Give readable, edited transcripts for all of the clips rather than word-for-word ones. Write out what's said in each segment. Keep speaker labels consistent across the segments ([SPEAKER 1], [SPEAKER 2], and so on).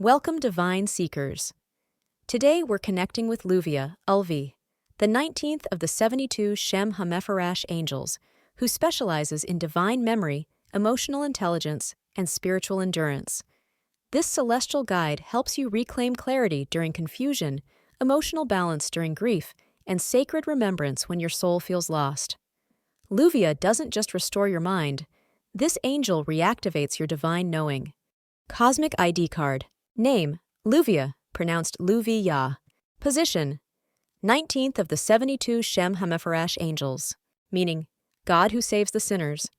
[SPEAKER 1] Welcome, Divine Seekers. Today we're connecting with Leuviah, the 19th of the 72 Shem HaMephorash Angels, who specializes in divine memory, emotional intelligence, and spiritual endurance. This celestial guide helps you reclaim clarity during confusion, emotional balance during grief, and sacred remembrance when your soul feels lost. Leuviah doesn't just restore your mind. This angel reactivates your divine knowing. Cosmic ID card. Name: Leuviah, pronounced Leuviah. Position: 19th of the 72 Shem HaMephorash Angels, meaning God who saves the sinners.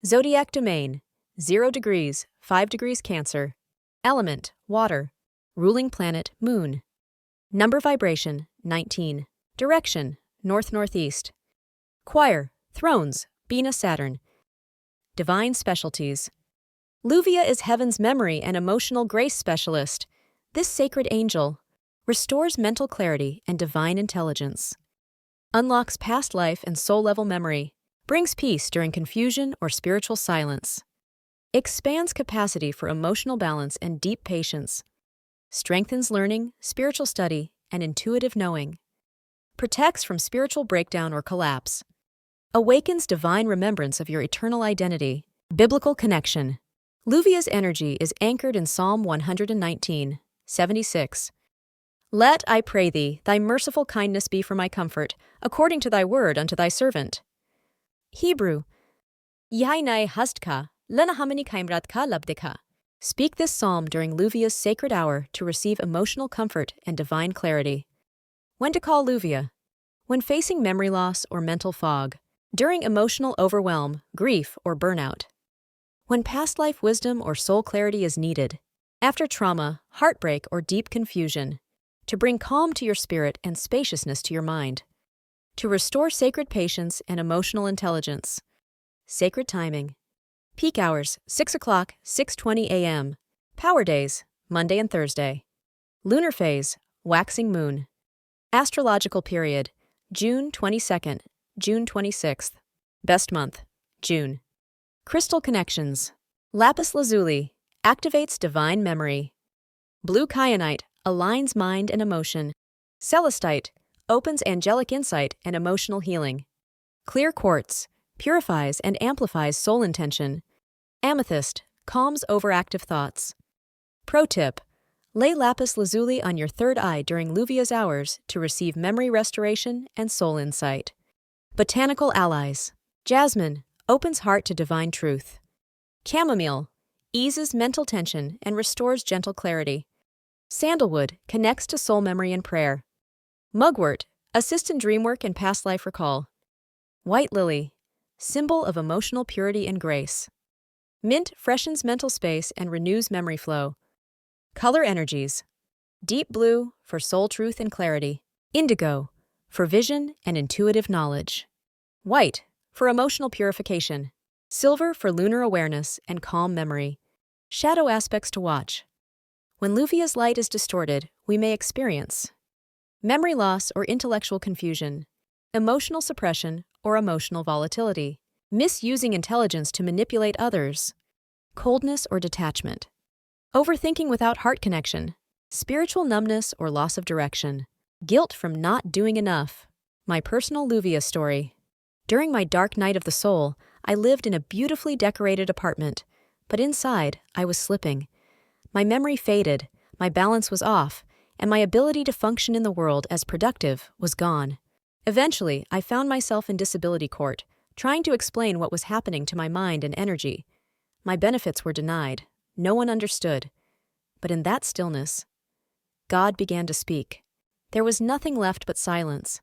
[SPEAKER 1] Zodiac domain: 0 degrees, 5 degrees Cancer. Element: water. Ruling planet: Moon. Number vibration: 19. Direction: north-northeast. Choir: Thrones, Bina Saturn. Divine specialties. Leuviah is heaven's memory and emotional grace specialist. This sacred angel restores mental clarity and divine intelligence, unlocks past life and soul-level memory, brings peace during confusion or spiritual silence, expands capacity for emotional balance and deep patience, strengthens learning, spiritual study, and intuitive knowing, protects from spiritual breakdown or collapse, awakens divine remembrance of your eternal identity. Biblical connection. Leuviah's energy is anchored in Psalm 119:76. Let, I pray thee, thy merciful kindness be for my comfort, according to thy word unto thy servant. Hebrew: Yainai hastka, lenahamani kaimratka labdeka. Speak this psalm during Leuviah's sacred hour to receive emotional comfort and divine clarity. When to call Leuviah: when facing memory loss or mental fog, during emotional overwhelm, grief, or burnout, when past life wisdom or soul clarity is needed, after trauma, heartbreak, or deep confusion, to bring calm to your spirit and spaciousness to your mind, to restore sacred patience and emotional intelligence. Sacred timing. Peak hours: 6 o'clock, 6:20 a.m. Power days: Monday and Thursday. Lunar phase: waxing moon. Astrological period: June 22nd, June 26th. Best month: June. Crystal connections. Lapis lazuli activates divine memory. Blue kyanite aligns mind and emotion. Celestite opens angelic insight and emotional healing. Clear quartz purifies and amplifies soul intention. Amethyst calms overactive thoughts. Pro tip: lay lapis lazuli on your third eye during Leuviah's hours to receive memory restoration and soul insight. Botanical allies. Jasmine opens heart to divine truth. Chamomile eases mental tension and restores gentle clarity. Sandalwood connects to soul memory and prayer. Mugwort assists in dream work and past life recall. White lily, symbol of emotional purity and grace. Mint freshens mental space and renews memory flow. Color energies. Deep blue for soul truth and clarity. Indigo for vision and intuitive knowledge. White for emotional purification. Silver for lunar awareness and calm memory. Shadow aspects to watch. When Leuviah's light is distorted, we may experience memory loss or intellectual confusion, emotional suppression or emotional volatility, misusing intelligence to manipulate others, coldness or detachment, overthinking without heart connection, spiritual numbness or loss of direction, guilt from not doing enough. My personal Leuviah story. During my dark night of the soul, I lived in a beautifully decorated apartment, but inside, I was slipping. My memory faded, my balance was off, and my ability to function in the world as productive was gone. Eventually, I found myself in disability court, trying to explain what was happening to my mind and energy. My benefits were denied. No one understood. But in that stillness, God began to speak. There was nothing left but silence.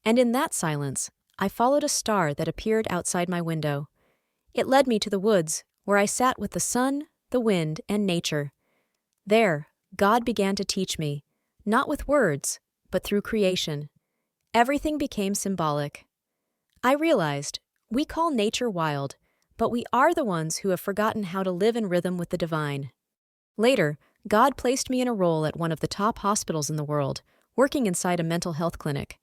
[SPEAKER 1] And in that silence, I followed a star that appeared outside my window. It led me to the woods, where I sat with the sun, the wind, and nature. There, God began to teach me, not with words, but through creation. Everything became symbolic. I realized, we call nature wild, but we are the ones who have forgotten how to live in rhythm with the divine. Later, God placed me in a role at one of the top hospitals in the world, working inside a mental health clinic.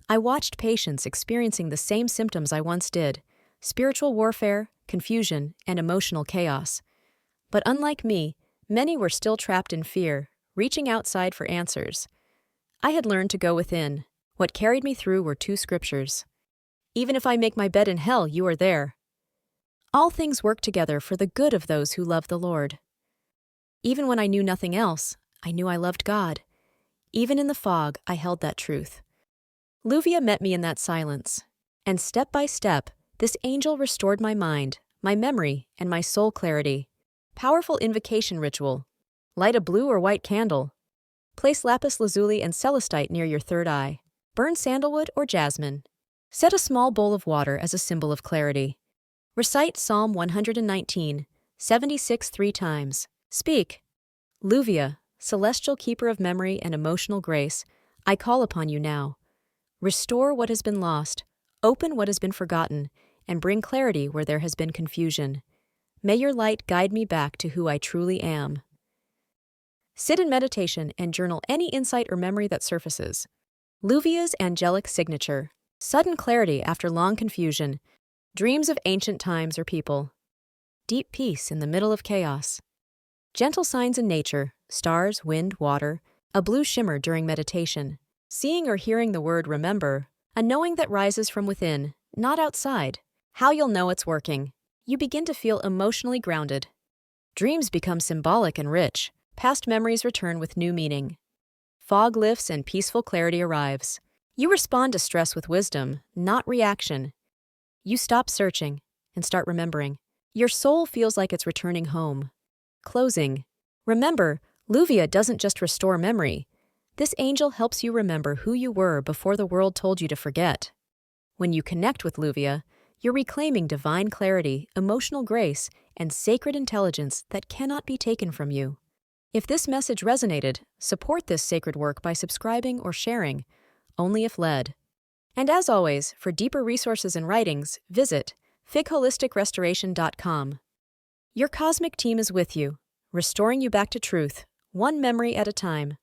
[SPEAKER 1] I watched patients experiencing the same symptoms I once did: spiritual warfare, confusion, and emotional chaos. But unlike me, Many were still trapped in fear, reaching outside for answers. I had learned to go within. What carried me through were 2 scriptures. Even if I make my bed in hell, you are there. All things work together for the good of those who love the Lord. Even when I knew nothing else, I knew I loved God. Even in the fog, I held that truth. Leuviah met me in that silence, and step by step, this angel restored my mind, my memory, and my soul clarity. Powerful invocation ritual. Light a blue or white candle. Place lapis lazuli and celestite near your third eye. Burn sandalwood or jasmine. Set a small bowl of water as a symbol of clarity. Recite Psalm 119, 76 3 times. Speak. Leuviah, celestial keeper of memory and emotional grace, I call upon you now. Restore what has been lost, open what has been forgotten, and bring clarity where there has been confusion. May your light guide me back to who I truly am. Sit in meditation and journal any insight or memory that surfaces. Leuviah's angelic signature. Sudden clarity after long confusion. Dreams of ancient times or people. Deep peace in the middle of chaos. Gentle signs in nature, stars, wind, water, a blue shimmer during meditation. Seeing or hearing the word remember, a knowing that rises from within, not outside. How you'll know it's working. You begin to feel emotionally grounded. Dreams become symbolic and rich. Past memories return with new meaning. Fog lifts and peaceful clarity arrives. You respond to stress with wisdom, not reaction. You stop searching and start remembering. Your soul feels like it's returning home. Closing. Remember, Leuviah doesn't just restore memory. This angel helps you remember who you were before the world told you to forget. When you connect with Leuviah, you're reclaiming divine clarity, emotional grace, and sacred intelligence that cannot be taken from you. If this message resonated, support this sacred work by subscribing or sharing, only if led. And as always, for deeper resources and writings, visit figholisticrestoration.com. Your cosmic team is with you, restoring you back to truth, one memory at a time.